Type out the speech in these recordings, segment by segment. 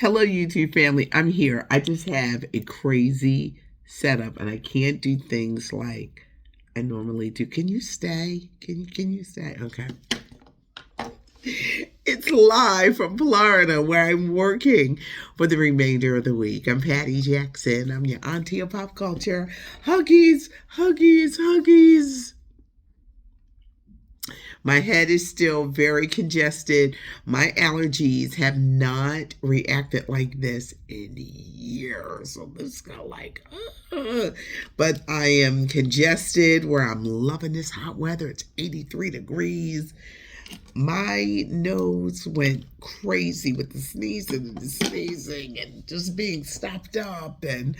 Hello, YouTube family. I'm here. I just have a crazy setup, and I can't do things like I normally do. Can you stay? Can you stay? Okay. It's live from Florida, where I'm working for the remainder of the week. I'm Patty Jackson. I'm your auntie of pop culture. Huggies, huggies, huggies. My head is still very congested. My allergies have not reacted like this in years. So this is kind of like, but I am congested where I'm loving this hot weather. It's 83 degrees. My nose went crazy with the sneezing and just being stopped up and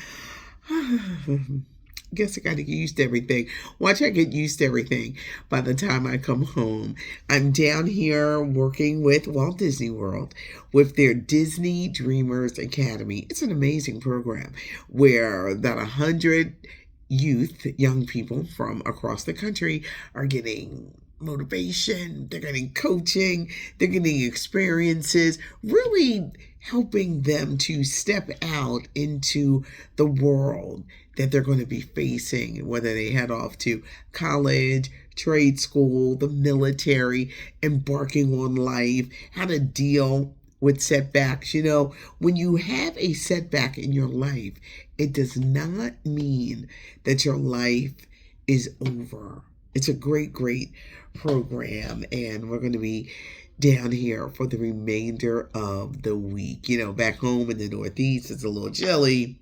guess I got to get used to everything. Once I get used to everything, by the time I come home, I'm down here working with Walt Disney World with their Disney Dreamers Academy. It's an amazing program where about 100 young people from across the country are getting motivation, they're getting coaching, they're getting experiences, really helping them to step out into the world that they're going to be facing, whether they head off to college, trade school, the military, embarking on life, how to deal with setbacks. You know, when you have a setback in your life, it does not mean that your life is over. It's a great program, and we're going to be down here for the remainder of the week. You know, back home in the Northeast, it's a little chilly,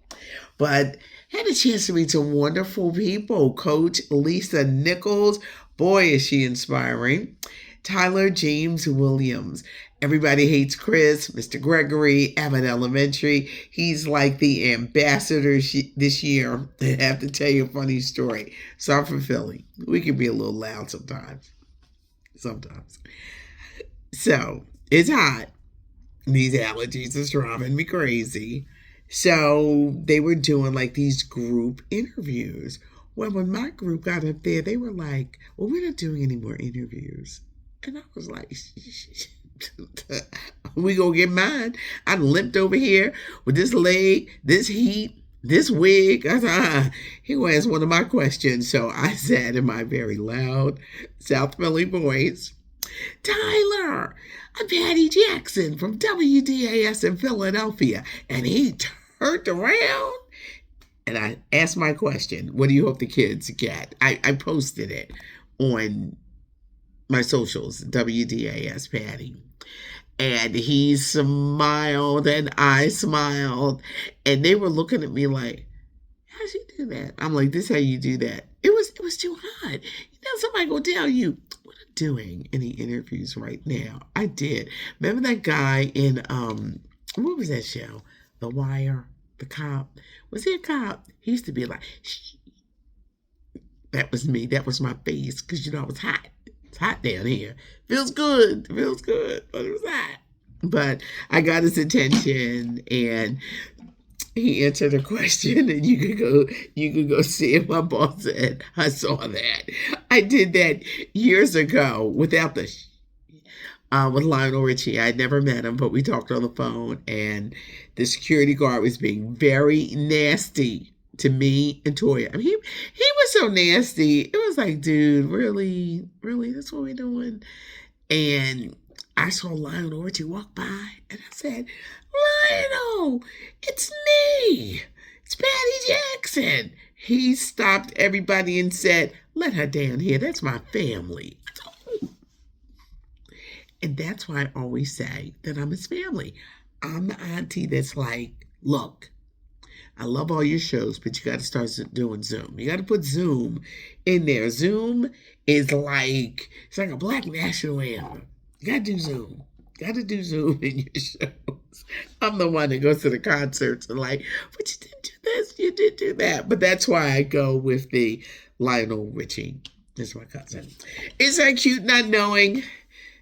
but had a chance to meet some wonderful people. Coach Lisa Nichols, boy, is she inspiring. Tyler James Williams. Everybody hates Chris, Mr. Gregory, Abbott Elementary. He's like the ambassador this year. I have to tell you a funny story. So I'm from Philly. We can be a little loud sometimes. So it's hot. These allergies are driving me crazy. So they were doing like these group interviews. Well, when my group got up there, they were like, well, we're not doing any more interviews. And I was like, we gonna get mine. I limped over here with this leg, this heat, this wig. I said, he gonna ask one of my questions. So I said in my very loud South Philly voice, Tyler, I'm Patty Jackson from WDAS in Philadelphia. And he turned around and I asked my question, what do you hope the kids get? I posted it on my socials, WDAS Patty. And he smiled and I smiled. And they were looking at me like, how'd you do that? I'm like, this is how you do that. It was too hot. You know, somebody gonna tell you, what I'm doing any interviews right now. I did. Remember that guy in, what was that show? The Wire, the cop. Was he a cop? He used to be like, shh. That was me. That was my face. Because, you know, I was hot. It's hot down here. Feels good, but it was hot. But I got his attention, and he answered a question, and you could go see it. My boss said, I saw that. I did that years ago without the with Lionel Richie. I'd never met him, but we talked on the phone, and the security guard was being very nasty to me and Toya. I mean, he was so nasty. It was like, dude, really, that's what we're doing. And I saw Lionel Richie walk by, and I said, Lionel, it's me. It's Patty Jackson. He stopped everybody and said, let her down here. That's my family. And that's why I always say that I'm his family. I'm the auntie that's like, look, I love all your shows, but you got to start doing Zoom. You got to put Zoom in there. Zoom is like, it's like a Black national anthem. You got to do Zoom. Got to do Zoom in your shows. I'm the one that goes to the concerts and like, but you didn't do this, you did do that. But that's why I go with the Lionel Richie. That's my cousin. Is that cute not knowing?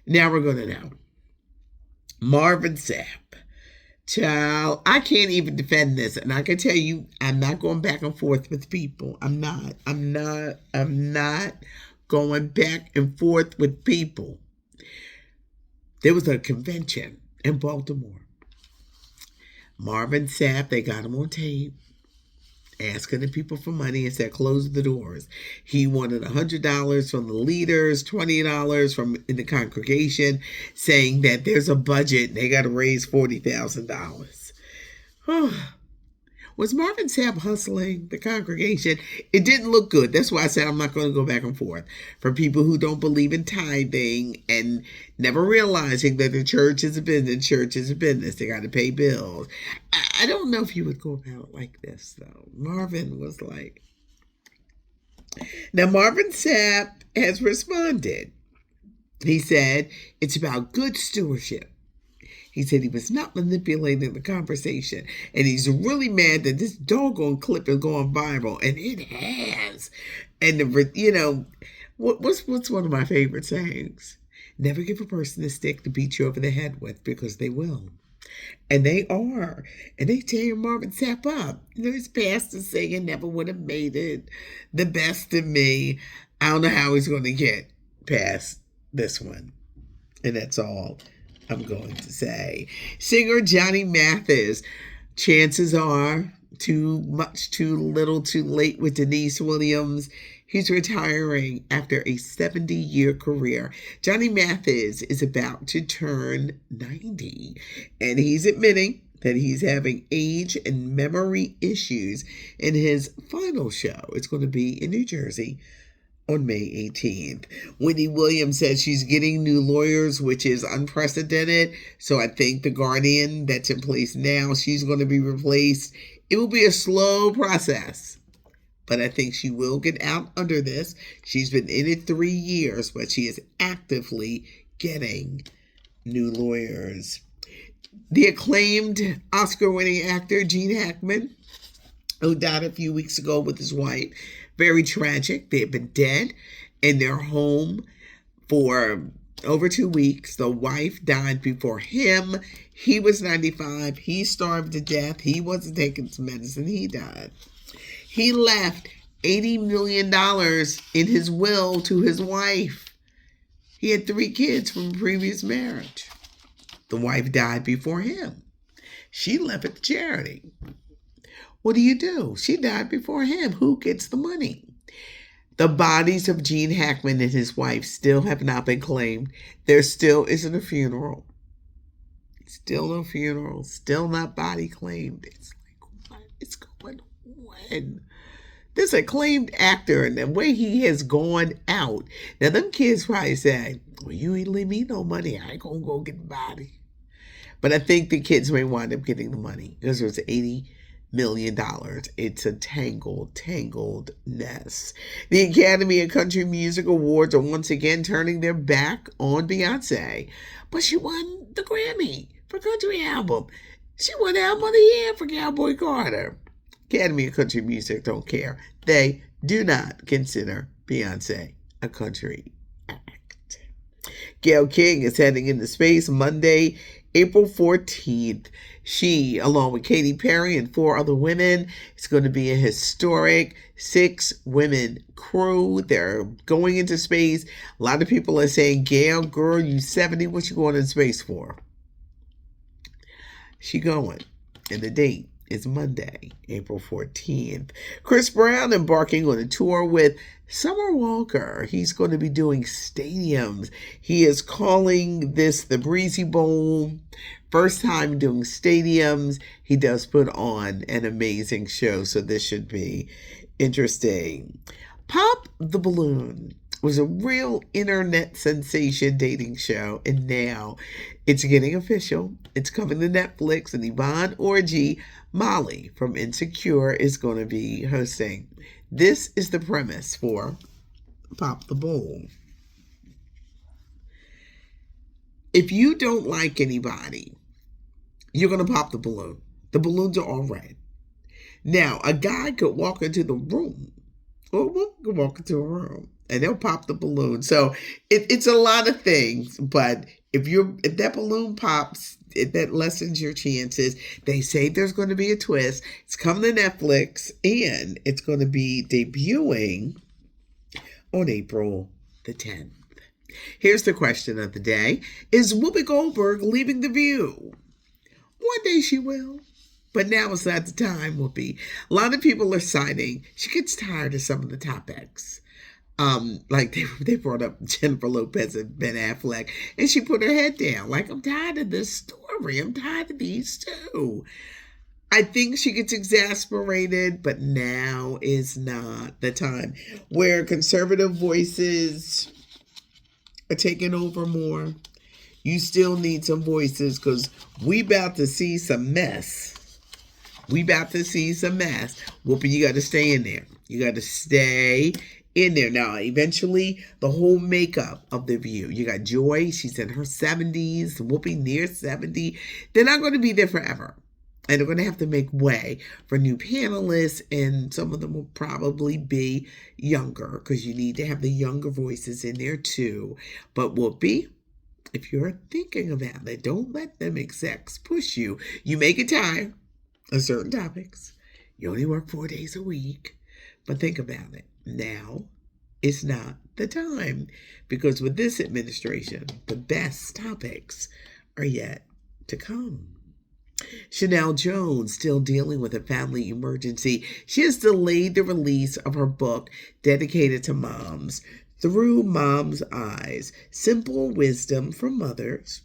Now we're going to know. Marvin Sapp. Child, I can't even defend this. And I can tell you, I'm not going back and forth with people. I'm not going back and forth with people. There was a convention in Baltimore. Marvin Sapp, they got him on tape asking the people for money and said, close the doors. He wanted $100 from the leaders, $20 from in the congregation, saying that there's a budget and they got to raise $40,000. Was Marvin Sapp hustling the congregation? It didn't look good. That's why I said I'm not going to go back and forth. For people who don't believe in tithing and never realizing that the church is a business, church is a business. They got to pay bills. I don't know if you would go about it like this, though. Marvin was like... Now, Marvin Sapp has responded. He said, it's about good stewardship. He said he was not manipulating the conversation. And he's really mad that this doggone clip is going viral. And it has. And, what's one of my favorite sayings? Never give a person a stick to beat you over the head with, because they will. And they are. And they tear Marvin Sapp up. His pastor saying never would have made it. The best of me. I don't know how he's going to get past this one. And that's all I'm going to say. Singer Johnny Mathis, chances are too much, too little, too late with Denise Williams. He's retiring after a 70-year career. Johnny Mathis is about to turn 90, and he's admitting that he's having age and memory issues in his final show. It's going to be in New Jersey on May 18th. Wendy Williams says she's getting new lawyers, which is unprecedented. So I think the guardian that's in place now, she's going to be replaced. It will be a slow process, but I think she will get out under this. She's been in it 3 years, but she is actively getting new lawyers. The acclaimed Oscar-winning actor Gene Hackman, who died a few weeks ago with his wife. Very tragic. They had been dead in their home for over 2 weeks. The wife died before him. He was 95. He starved to death. He wasn't taking his medicine. He died. He left $80 million in his will to his wife. He had 3 kids from a previous marriage. The wife died before him. She left it to charity. What do? She died before him. Who gets the money? The bodies of Gene Hackman and his wife still have not been claimed. There still isn't a funeral. Still no funeral. Still not body claimed. It's like, what is going on? This acclaimed actor and the way he has gone out. Now, them kids probably say, well, you ain't leave me no money. I ain't going to go get the body. But I think the kids may wind up getting the money because it was $80 million. It's a tangled mess. The Academy of Country Music Awards are once again turning their back on Beyonce. But she won the Grammy for Country Album. She won Album of the Year for Cowboy Carter. Academy of Country Music don't care. They do not consider Beyonce a country act. Gayle King is heading into space Monday, April 14th. She, along with Katy Perry and 4 other women, is going to be a historic 6-women crew. They're going into space. A lot of people are saying, Gayle, girl, you 70. What you going in space for? She going. And the date is Monday, April 14th. Chris Brown embarking on a tour with Summer Walker. He's going to be doing stadiums. He is calling this the Breezy Bowl. First time doing stadiums. He does put on an amazing show, so this should be interesting. Pop the Balloon was a real internet sensation dating show, and now it's getting official. It's coming to Netflix, and Yvonne Orji, Molly from Insecure, is going to be hosting. This is the premise for Pop the Balloon. If you don't like anybody, you're going to pop the balloon. The balloons are all red. Now, a guy could walk into the room, or a woman could walk into a room, and they'll pop the balloon. So it's a lot of things, but if that balloon pops, that lessens your chances. They say there's going to be a twist. It's coming to Netflix, and it's going to be debuting on April the 10th. Here's the question of the day. Is Whoopi Goldberg leaving The View? One day she will. But now is not the time, Whoopi. A lot of people are citing she gets tired of some of the topics. Like they brought up Jennifer Lopez and Ben Affleck, and she put her head down. Like, I'm tired of this story. I'm tired of these two. I think she gets exasperated, but now is not the time where conservative voices are taking over more. You still need some voices because we about to see some mess. We about to see some mess. Whoopi, you got to stay in there. You got to stay in there. Now, eventually, the whole makeup of The View. You got Joy. She's in her 70s. Whoopi near 70. They're not going to be there forever. And they're going to have to make way for new panelists. And some of them will probably be younger because you need to have the younger voices in there too. But Whoopi, if you're thinking about it, don't let them execs push you. You may get tired of certain topics. You only work 4 days a week. But think about it. Now is not the time. Because with this administration, the best topics are yet to come. Chanel Jones still dealing with a family emergency. She has delayed the release of her book dedicated to moms, Through Mom's Eyes, Simple Wisdom from Mothers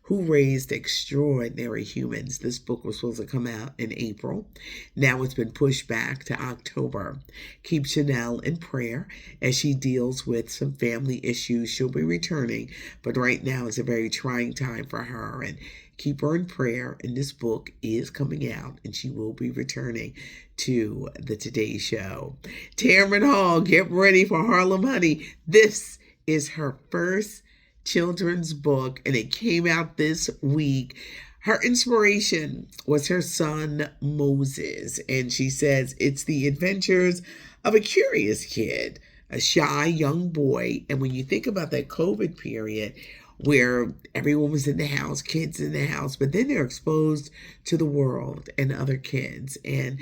Who Raised Extraordinary Humans. This book was supposed to come out in April. Now it's been pushed back to October. Keep Chanel in prayer as she deals with some family issues. She'll be returning, but right now is a very trying time for her, and keep her in prayer. And this book is coming out, and she will be returning to the Today Show. Tamron Hall, get ready for Harlem Honey. This is her first children's book, and it came out this week. Her inspiration was her son Moses, and she says it's the adventures of a curious kid, a shy young boy. And when you think about that COVID period where everyone was in the house, kids in the house, but then they're exposed to the world and other kids, and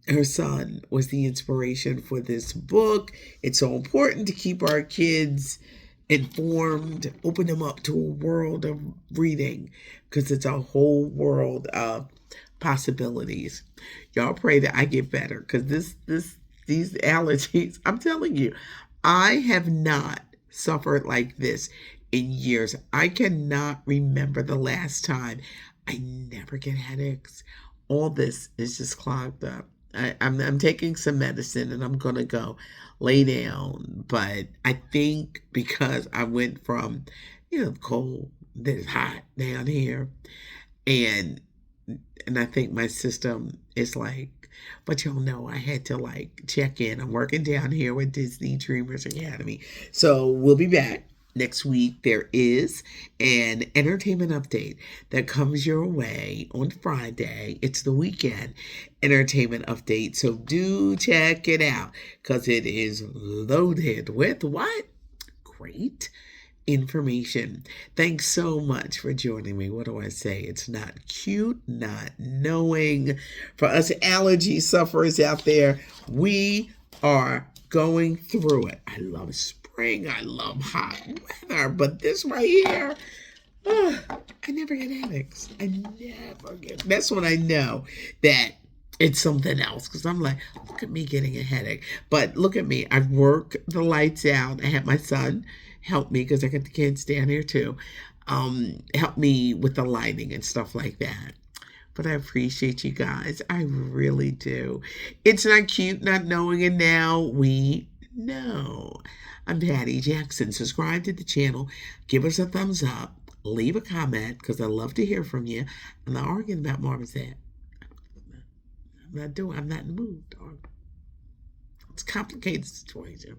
her son was the inspiration for this book. It's so important to keep our kids informed, open them up to a world of reading, because it's a whole world of possibilities. Y'all pray that I get better, because these allergies, I'm telling you, I have not suffered like this in years. I cannot remember the last time. I never get headaches. All this is just clogged up. I'm taking some medicine and I'm going to go lay down. But I think because I went from, cold, then it's hot down here. And I think my system is like, but y'all know I had to check in. I'm working down here with Disney Dreamers Academy. So we'll be back. Next week, there is an entertainment update that comes your way on Friday. It's the weekend entertainment update. So do check it out, because it is loaded with what? Great information. Thanks so much for joining me. What do I say? It's not cute, not knowing. For us allergy sufferers out there, we are going through it. I love spring. I love hot weather, but this right here, I never get headaches. That's when I know that it's something else, because I'm like, look at me getting a headache. But look at me. I work the lights out. I had my son help me, because I got the kids down here too, help me with the lighting and stuff like that. But I appreciate you guys. I really do. It's not cute not knowing, and now we know. I'm Patty Jackson. Subscribe to the channel. Give us a thumbs up. Leave a comment, because I love to hear from you. I'm not arguing about Marvin Sapp. I'm not in the mood, dog. It's a complicated situation.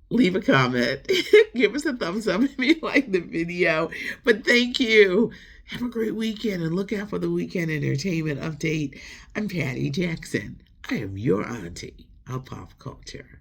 Leave a comment. Give us a thumbs up if you like the video. But thank you. Have a great weekend, and look out for the weekend entertainment update. I'm Patty Jackson. I am your auntie of pop culture.